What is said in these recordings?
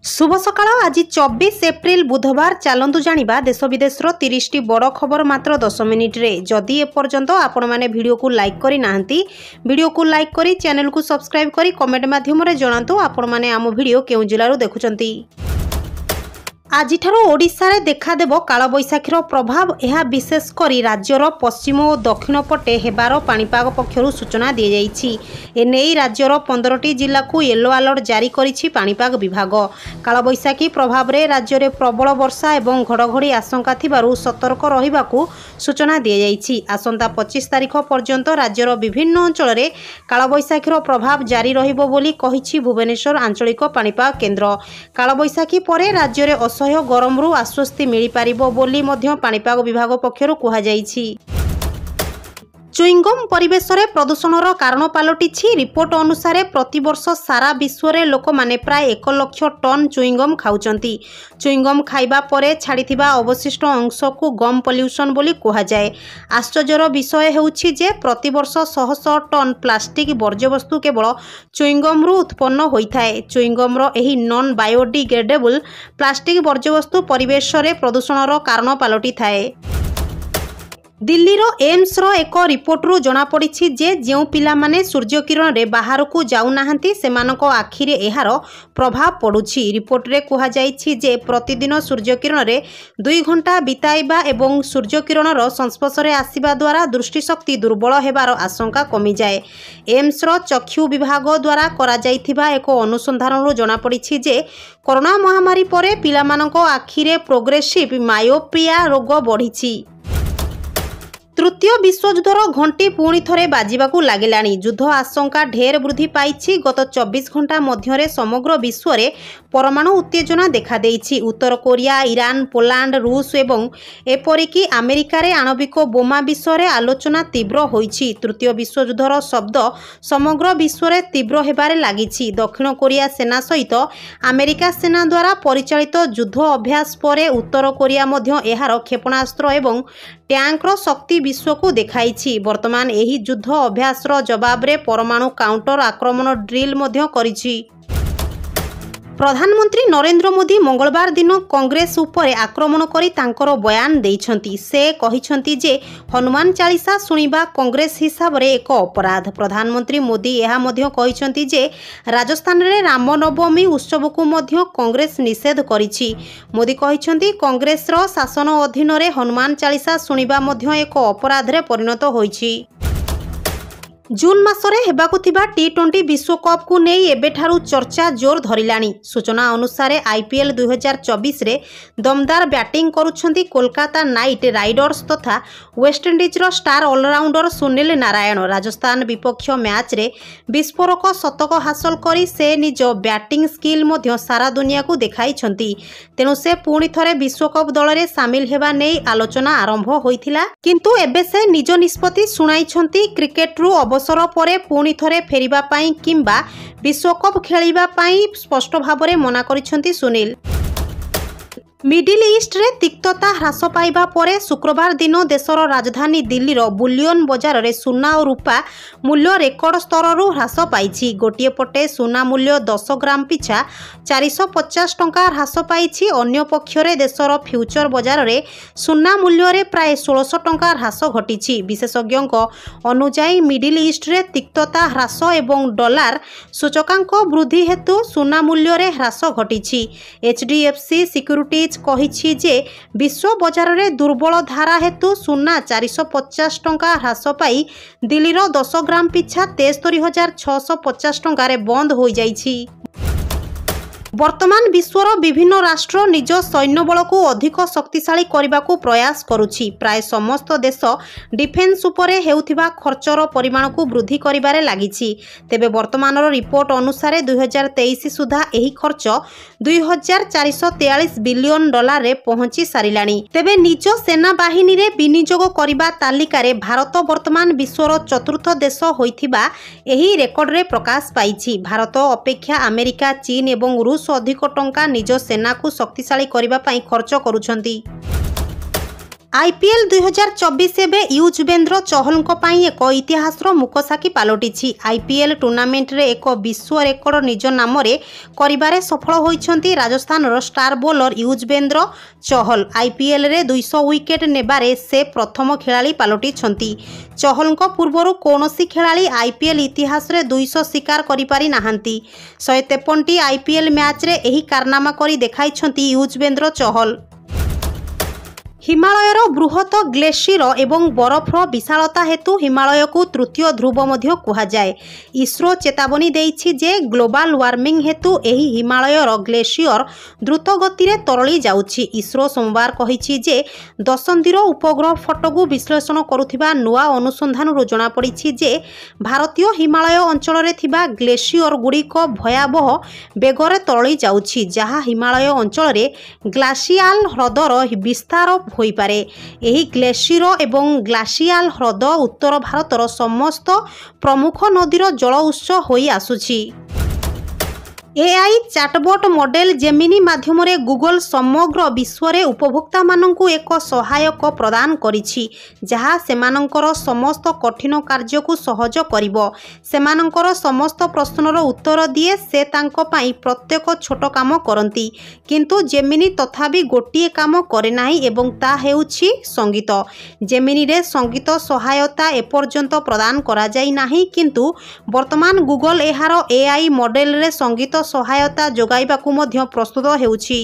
शुभ सकाळ आज 24 एप्रिल बुधवार चलतु जानिबा देश विदेशर 30 टी बड़ खबर मात्र 10 मिनिट रे। जदि एपर्यंत आपण माने वीडियो को लाइक करी नाहंती वीडियो को लाइक करी चैनल को सब्सक्राइब करी कमेंट माध्यम रे जणांतु आपण माने आम वीडियो केउ जिल्लारू देखुचंती। आज ओडिशा रे देखादेव कालबैशाखीर प्रभाव। यह विशेषकर राज्यर पश्चिम और दक्षिण पटे हेबार पाणीपाग पक्षरु सूचना दी जाइछि। एने राज्यर 15टी जिला को येलो अलर्ट जारी करिछि पाणीपाग विभाग। कालबैशाखी प्रभाव रे राज्य रे प्रबल वर्षा एवं घड़घड़ी आशंका थिबारु सतर्क रहिबाकू सूचना दी जाइछि। आसंता 25 तारिख पर्यंत राज्यर विभिन्न अंचल रे कालबैशाखीर प्रभाव जारी रहिबो बोली कहिछि भुवनेश्वर आंचलिक पाणीपाग केन्द्र। कालबैशाखी परे राज्य रे असह्य गरमरू आश्वस्ति मिल पारिबो बोली मध्य पाणीपाग विभाग पक्षरु कहा जाइछि। चुईंगम परिवेश रे प्रदूषणर कारण पलटिछि। रिपोर्ट अनुसार प्रतिवर्ष सारा विश्व रे लोक माने प्राय 1 लाख टन चुईंगम खाउचंती। चुईंगम खाइबा परे छाड़िथिबा अवशिष्ट अंश को गम पॉल्यूशन बोली कहा जाए। आश्चर्यर विषय हेउछि जे प्रतिवर्ष 100 टन प्लास्टिक वर्ज्यवस्तु केवल चुईंगम रु उत्पन्न होइथाए। चुईंगम रो एही नॉन बायोडिग्रेडेबल प्लास्टिक वर्ज्यवस्तु परिवेश रे प्रदूषणर कारण पलटि थाए। दिल्लीर एम्स रो एक रिपोर्टरू जना पड़िछि जे जेउ पिला माने सूर्य किरण रे बाहर को जाउ नाहंती सेमानको आखिरे एहार प्रभाव पड़ुछि। रिपोर्ट रे कहा जाइछि जे प्रतिदिन सूर्य किरण रे 2 घंटा बिताइबा एवं सूर्य किरणर संस्पर्श रे आसीबा द्वारा दृष्टिशक्ति दुर्बल हेबार आशंका कमी जाए। एम्स रो चक्षु विभाग द्वारा करा जाइथिबा एक अनुसंधानरू जना पड़िछि जे कोरोना महामारी परे पिलामानको आखिरे प्रोग्रेसिव मायोपिया रोग बढ़िछि। तृतीय विश्वयुद्धर घंटी पुणी थरे बाजिबाकू लागिलाणी। युद्ध आशंका ढेर वृद्धि पाइछि। गत 24 घंटा मध्यरे समग्र विश्व रे परमाणु उत्तेजना देखा देइछि। उत्तर कोरिया, ईरान, पोलैंड, रूस एवं एपरिकी अमेरिका रे आणविक बोमा विषय रे आलोचना तीव्र होइछि। तृतीय विश्वयुद्धर शब्द समग्र विश्व रे तीव्र हेबारे लागिछि। दक्षिण कोरिया सेना सहित अमेरिका सेना द्वारा परिचालित युद्ध अभ्यास परे उत्तर कोरिया मध्य एहार क्षेपणास्त्र एवं ट्यांकर शक्ति विश्व को देखाइछि। वर्तमान एही युद्ध अभ्यासर जवाब रे परमाणु काउंटर आक्रमण ड्रिल मध्य करिछि। प्रधानमंत्री नरेंद्र मोदी मंगलवार दिन कांग्रेस उपरे आक्रमण करी तांकर बयान देइछंती। से कहिछंती जे हनुमान चालीसा सुनिबा कांग्रेस हिसाब रे एक अपराध। प्रधानमंत्री मोदी यह मध्य कहिछंती जे राजस्थान रे रामनवमी उत्सव को मध्य कांग्रेस निषेध करिछि। मोदी कहिछंती कांग्रेस रो शासन अधीन रे हनुमान चालीसा सुनिबा मध्य एक अपराध रे परिणत होइछि। जून मासरे हेबाकु थिबा टी20 विश्वकप को नहीं एबेठारु चर्चा जोर धरिलाणी। सूचना अनुसार आईपीएल 2024 रे दमदार बैटिंग करुछंती कोलकाता नाइट राइडर्स तथा वेस्टइंडीज रो स्टार ऑलराउंडर सुनील नारायण। राजस्थान विपक्ष मैच रे विस्फोरक शतक हासिल करी से निज बैटिंग स्किल मध्य सारा दुनिया को देखाइछंती। तेणु से पुणी थरे विश्वकप दल रे शामिल हेबा नै आलोचना आरंभ होइथिला, किंतु एबे से निज निष्पत्ति सुनाइछंती। क्रिकेट रु अवसर परे पुणी थरे फेरिबा पाई किंबा विश्वकप खेलिबा पाई स्पष्ट भाबरे मना करिसंती सुनील। मिडिल ईस्ट रे तिक्तता ह्रास पाइबा परे शुक्रवार दिन देशर राजधानी दिल्लीर बुलियन बजार रे सुना और रूपा मूल्य रेकर्ड स्तररू ह्रास पाइछि। गोटिए पटे सुना मूल्य 10 ग्राम पिछा 450 टंका ह्रास पाइछि। अन्य पक्षरे देशर फ्यूचर बजार रे सुना मूल्य रे प्राय 1600 टंका ह्रास घटिछि। विशेषज्ञक अनुसार मिडिल ईस्ट रे तिक्तता ह्रास एवं डॉलर सूचकांक वृद्धि हेतु सुना मूल्य रे ह्रास घटिछि। एचडीएफसी सिक्यूरिटी कहिछि जे विश्व बजार रे दुर्बल धारा हेतु सुना 450 टंका ह्रास पाई दिल्लीर 10 ग्राम पिछा 73,650 टंका रे बंद हो जाइछि। वर्तमान विश्वर विभिन्न राष्ट्र निज सैन्य बल को अधिक शक्तिशाली करने को प्रयास करुछि। प्राय समस्त देश डिफेन्स उपरे हेउथिबा खर्चर परिमाण को वृद्धि करिबारे लागिछि। तेबे वर्तमान रिपोर्ट अनुसार 2023 सुधा एही खर्च 2443 बिलियन डॉलर रे पहुंची सारिलाणी। तेबे निज सेना बाहिनी रे विनियोग करिबा तालिका रे भारत वर्तमान विश्वर चतुर्थ देश होइथिबा एही रेकर्ड रे प्रकाश पाइछि। भारत अपेक्षा अमेरिका, चीन एवं रूस अधिक टंका निज सेना को शक्तिशाली करने खर्च करुछंती। आईपीएल 2024 एवं युजवेंद्र चहल एक इतिहासर मुकसाकी पलटि। आईपीएल टूर्नामेंट रे एक विश्व रेकर्ड निज नाम करिबारे सफल होइछन्ति Rajasthan star bowler Yuzvendra Chahal. IPL रे 200 विकेट नेबारे से प्रथम खेलाड़ी पलटि। चहल पूर्वर कौनसी खेलाड़ी आईपीएल इतिहास रे 200 शिकार करि पारि नाहांती। 153 आईपीएल मैच रे एही कारनामा करि देखाइछन्ति युजवेंद्र चहल। हिमालयर बृहत ग्लेशियर एवं बरफर विशालता हेतु हिमालय को तृतीय ध्रुव मध्य कुहाजाए। इसरो चेतावनी देइछि जे ग्लोबल वार्मिंग हेतु एही हिमालयर ग्लेशियर द्रुत गति रे तरली जाउछि। इसरो सोमवार कहिछि जे दशंधीर उपग्रह फटोकू विश्लेषण करुथिबा नुआ अनुसंधान जना पड़िछि जे भारतीय हिमालय अंचल रे थिबा ग्लेशियर गुड़िक भयावह बेगरे तरली जाउछि, जहा हिमालय अंचल रे ग्लासियाल ह्रदर विस्तार होई पारे। एही ग्लेशियर एवं ग्लासियाल ह्रद उत्तर भारतर समस्त प्रमुख नदीर जल उत्स होई आसुछि। एआई चैटबॉट मॉडल जेमिनी माध्यम रे गूगल समग्र विश्व रे उपभोक्ता माननकु एक सहायक प्रदान करिछि, जहा सेमानंकर समस्त कठिन कार्य को सहज करिवो। सेमानंकर समस्त प्रश्नर उत्तर दिए। से तांको पाई प्रत्येक छोट काम करंती, किंतु जेमिनी तथापि गोटिए काम करे नाही एवं ता हेउछि संगीत। जेमिनी रे संगीत सहायता एपर्यंत प्रदान करा जाई नाही, किंतु वर्तमान गूगल एहार एआई मॉडल रे संगीत सहायता जोगाइबाकू मध्य प्रस्तुत हेउछि।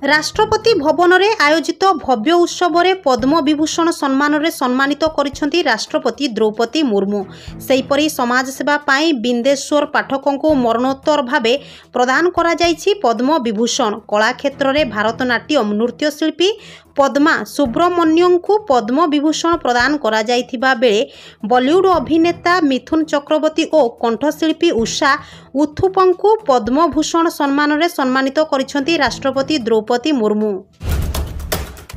राष्ट्रपति भवन में आयोजित भव्य उत्सव रे पद्म विभूषण सम्मान रे सम्मानित करिसेंति राष्ट्रपति द्रौपदी मुर्मू। सेहीपरि समाज सेवा पाई बिंदेश्वर पाठकों को मरणोत्तर भावे प्रदान करा जाइछि पद्म विभूषण। कला क्षेत्र रे भारतनाट्यम नृत्यशिल्पी पद्मा सुब्रमण्यम को पद्म विभूषण प्रदान करा जाइथिबा बेले बॉलीवुड अभिनेता मिथुन चक्रवर्ती और कंठशिल्पी उषा उथुपंकु पद्म भूषण सम्मान रे सम्मानित करिसेंति राष्ट्रपति द्रौपदी मुर्मू।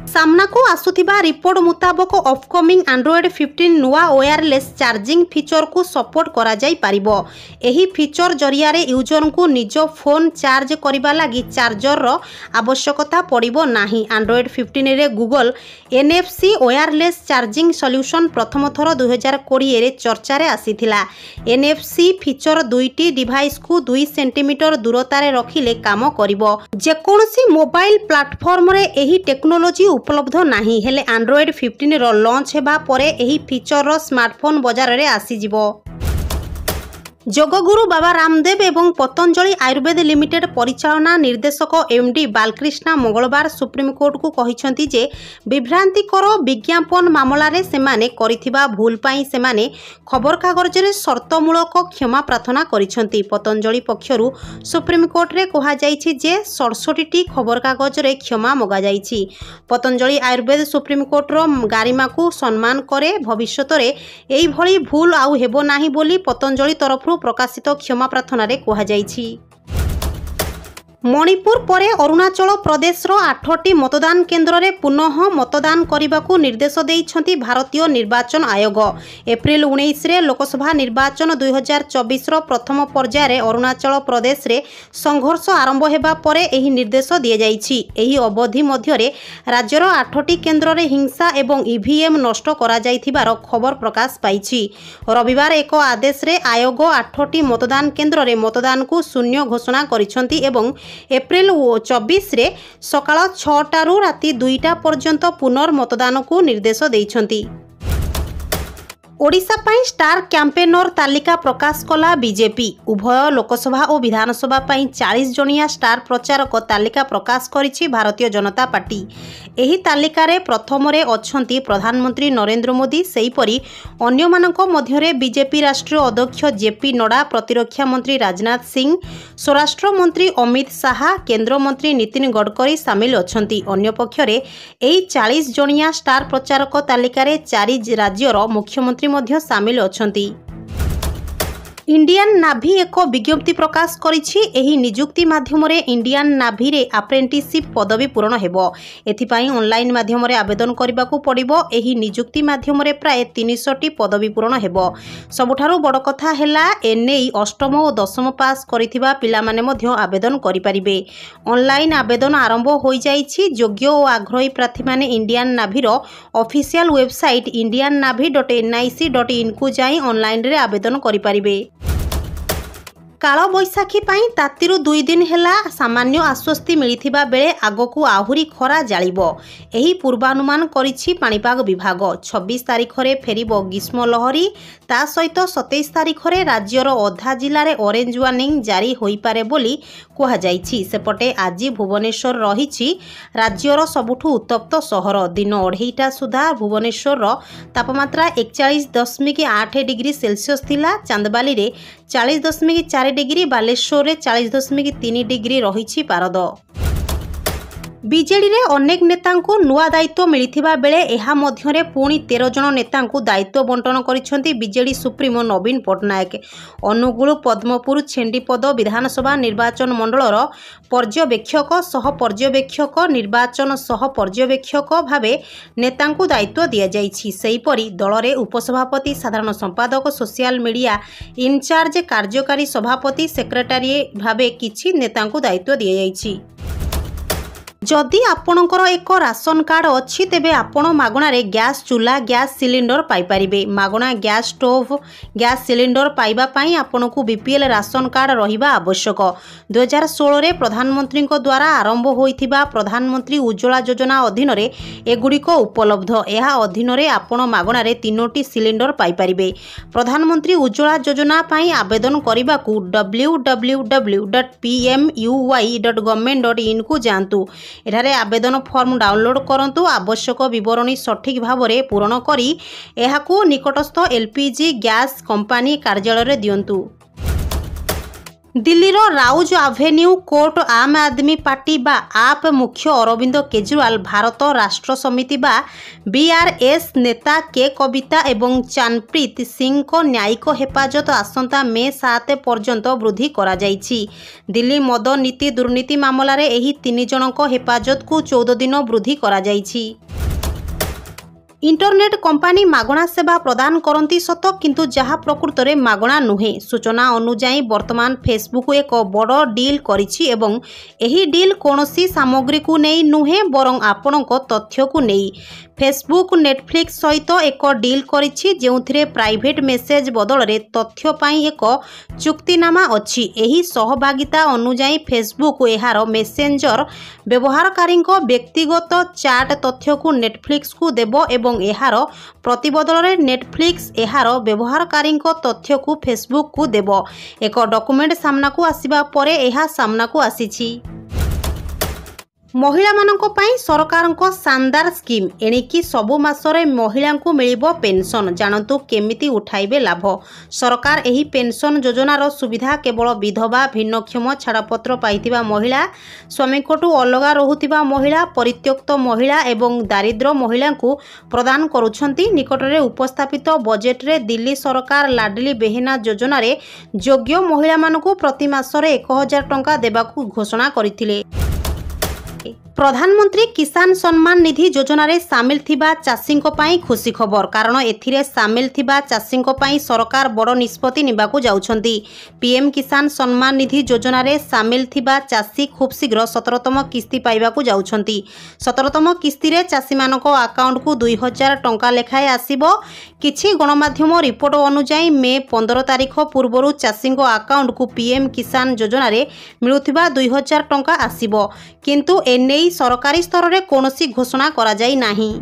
सामना को आसुथिबा रिपोर्ट मुताबक अपकमिंग एंड्रॉयड 15 नुआ वायरलेस चार्जिंग फीचर को सपोर्ट करा जाई पारिबो। एही फीचर जरिया रे यूजर को निज फोन चार्ज करिबा लागि चार्जर रो आवश्यकता पड़िबो नाही। एंड्रॉयड 15 रे Google NFC wireless charging solution प्रथम थर 2020 रे चर्चा रे आसीथिला। NFC फीचर दुईटी डिवाइस को 2 सेंटीमीटर दूरता रे रखिले काम करिबो। जे कोनोसी मोबाइल प्लेटफॉर्म रे एही टेक्नोलॉजी उपलब्ध नहीं, हेले एंड्रॉयड 15 रो लॉन्च हेबा परे एही फीचर रो स्मार्टफोन बाजार रे आसीजिवो। जोगगुरु बाबा रामदेव एवं पतंजलि आयुर्वेद लिमिटेड परिचालना निर्देशक MD बालकृष्णा मंगलवार सुप्रीमकोर्ट को कहिसेंति जे विभ्रांतिकर विज्ञापन मामला रे सेमाने करिथिबा भूल पाई सेमाने खबर कागज रे शर्तमूलक क्षमा प्रार्थना करिसेंति। पतंजलि पक्षरु सुप्रीमकोर्ट रे कहा जाइछि जे 67टी खबर कागज रे क्षमा मगा जाइछि। पतंजलि आयुर्वेद सुप्रीमकोर्ट रो गारिमा को सम्मान करे। भविष्यत रे एई भली भूल आउ हेबो नाही बोली पतंजलि तरफ प्रकाशित क्षमा प्रार्थना रे कहा जाइछि। मणिपुर परे अरुणाचल प्रदेश 8टी मतदान केन्द्र रे पुनः मतदान करने निर्देश देइछन्ति भारतीय निर्वाचन आयोग। एप्रिल 19 रे लोकसभा निर्वाचन 2024 प्रथम पर्याय रे अरुणाचल प्रदेश रे संघर्ष आरंभ हेबा परे एही निर्देश दिया जाइछि। एही अवधि मध्य रे राज्यर 8टी केन्द्र रे हिंसा एवं ईवीएम नष्ट करा जाइथिबार खबर प्रकाश पाइछि। रविवार एक आदेश रे आयोग 8टी मतदान केन्द्र रे मतदान को शून्य घोषणा करिछन्ति एवं एप्रिल 24 रे सकाळ 6टारू राति 2टा पर्यंत पुनर्मतदान को निर्देश देइछन्ति। ओडिशा पाई स्टार कैंपेनर तालिका प्रकाश कला बीजेपी। उभय लोकसभा और विधानसभा पाई 40 जणिया स्टार प्रचारक तालिका प्रकाश करिछि भारतीय जनता पार्टी। एही तालिका रे प्रथम रे अछंती प्रधानमंत्री नरेंद्र मोदी। सेहीपरि अन्य मानक मध्य रे बीजेपी राष्ट्रीय अध्यक्ष जेपी नड्डा, प्रतिरक्षा मंत्री राजनाथ सिंह, स्वराष्ट्र मंत्री अमित शाह, केंद्र मंत्री नितिन गडकरी सामिल अछंती। अन्य पक्ष रे एही 40 जणिया स्टार प्रचारक तालिका रे 4 राज्यर मुख्यमंत्री मध्य सामिल अछंती। इंडियन नाभी एक विज्ञप्ति प्रकाश करिछि। एही नियुक्ति माध्यम इंडियन नाभी रे अप्रेंटिसशिप पदवी पूरण हेबो। एथिपाई ऑनलाइन माध्यम आवेदन करबाकू पड़िबो। एही नियुक्ति माध्यम प्राय 300 पदवी पूरण हेबो। सबुठारु बड़ कथा हैला एनेई अष्टम और दशम पास करिथिबा पिला माने मध्य आवेदन करि परिबे। ऑनलाइन आवेदन आरंभ होई जाइछि। योग्य और आग्रही प्रार्थी माने इंडियन नाभी रो ऑफिशियल वेबसाइट indiannavy.nic.in को जाई ऑनलाइन रे आवेदन करि परिबे। काल बैशाखी तातीरु 2 दिन हेला सामान्य आश्वस्ति मिलिथिबा बेले आगकू आहुरी खरा जालिबो। एही पूर्वानुमान करिछि पाणीपाग विभाग। 26 तारिख रे फेरिबो ग्रीष्म लहरी। ता सहित 27 तारिख रे राज्यर अधा जिल्ला रे ऑरेंज वार्निंग जारी होई पारे बोली कुहा जाइछि। सेपटे आज भुवनेश्वर रहिछि राज्यर सबुठु उत्तप्त सहर। दिन 2:30 सुधा भुवनेश्वर तापमात्रा 41.8 डिग्री सेल्सियस थिला। चांदबाली रे 40.4 डिग्री, बालेश्वर रे 40.3 डिग्री रही पारद। बीजेडी रे अनेक नेतांकु नुआ दायित्व मिलिथिबा बेले एहा मध्यरे पुणी 13 जन नेतांकु दायित्व बंटन करिसेंती बीजेडी सुप्रीमो नवीन पटनायक। अनुगुल पद्मपुर छेंडीपद विधानसभा निर्वाचन मंडलर पर्यवेक्षक सह पर्यवेक्षक निर्वाचन सह पर्यवेक्षक भावे नेतांकु दायित्व दिया जाइछि। सेहीपरि दलरे उपसभापति, साधारण संपादक, सोशल मीडिया इनचार्ज, कार्यकारी सभापति, सेक्रेटारी भावे किछि नेतांकु दायित्व दिया जाइछि। जदि आपणकर एक राशन कार्ड अच्छी तेबे आपण मागणारे गैस चूल्हा, गैस सिलिंडर पाई परिबे। मागणा गैस स्टोव, गैस सिलिंडर पाइबा पई आपणकू बीपीएल राशन कार्ड रहिबा आवश्यक। 2016 रे प्रधानमंत्री द्वारा आरंभ होइथिबा प्रधानमंत्री उज्ज्वला योजना अधीन रे एगुड़िक उपलब्ध। एहा अधीन रे आपण मागणारे 3टी सिलिंडर पाई परिबे। प्रधानमंत्री उज्ज्वला योजना पई आवेदन करिबाकू www.pmuy.government.in को जांतु। एठारे आवेदन फॉर्म डाउनलोड करंतु। आवश्यक विवरणी सठिक भावरे पूरण करी एहाकू निकटस्थ एलपीजी गैस कंपनी कार्यालय रे दियंतु। दिल्लीर राउज एवेन्यू कोर्ट आम आदमी पार्टी बा आप मुख्य अरविंद केजरीवाल, भारत राष्ट्र समिति बा बीआरएस नेता के कविता एवं चानप्रीत सिंह को न्यायिक हेफाजत आसंता मे 7 पर्यंत वृद्धि करा जाइछि। दिल्ली मद नीति दुर्नीति मामलार एही 3 जनक हेफाजत को 14 दिन वृद्धि करा जाइछि। इंटरनेट कंपनी मागणा सेवा प्रदान करती सत किंतु जहाँ प्रकृत में मागणा नुहे। सूचना अनुजाई वर्तमान फेसबुक एक बड़ डील करिछि एवं एही डील कोनोसी सामग्री को नहीं नुहे बरं आपणक तथ्य को नहीं। फेसबुक नेटफ्लिक्स सहित एक डील करिछि जेउथिरे प्राइवेट मेसेज बदल रे तथ्य पाई एक चुक्तिनामा अछि। एही सहभागिता अनुजाई फेसबुक एहार मेसेंजर व्यवहारकारी व्यक्तिगत चैट तथ्य को नेटफ्लिक्स को देबो एवं एहार प्रतिबदल रे नेटफ्लिक्स एहार व्यवहारकारी तथ्य को फेसबुक को देबो। एक डॉक्यूमेंट सामना को आसीबा परे एहा सामना को आसीछि। महिला मानक पई सरकार को शानदार स्कीम। एणिकी सबु मासरे महिला को मिलिबो पेंशन। जानतु केमिति उठाइबे लाभ। सरकार एही पेंशन योजनार सुविधा केवल विधवा, भिन्नक्षम, छाड़पत्र पाइथिबा महिला, स्वामीकोटु अलगा रहुथिबा महिला, परित्यक्त महिला एवं दारिद्र महिला को प्रदान करुछंती। निकटरे उपस्थापित बजेट रे दिल्ली सरकार लाडली बेहेना योजना रे योग्य महिला मानकू प्रति मासरे 1000 टंका देबाकू घोषणा करिथिले। प्रधानमंत्री किसान सम्मान निधि योजना रे सामिल थिबा चाषी खुशी खबर। कारण एथिरे सामिल थिबा चाषी सरकार बड़ निष्पत्ति निबाकू जाउछंती। पीएम किसान सम्मान निधि योजना रे सामिल थिबा चाषी खूब शीघ्र 17तम किस्ती पाइबाकू जाउछंती। 17तम किस्ती रे चाषी मानक अकाउंट को 2000 टंका लेखाए आसीबो। किछि गणमाध्यम रिपोर्ट अनुसार मे 15 तारिख पूर्वरु चाषी अकाउंट को पीएम किसान योजना रे मिलुथिबा 2000 टंका आसीबो। किंतु एने सरकारी स्तर में कौन घोषणा करा जाई नाही।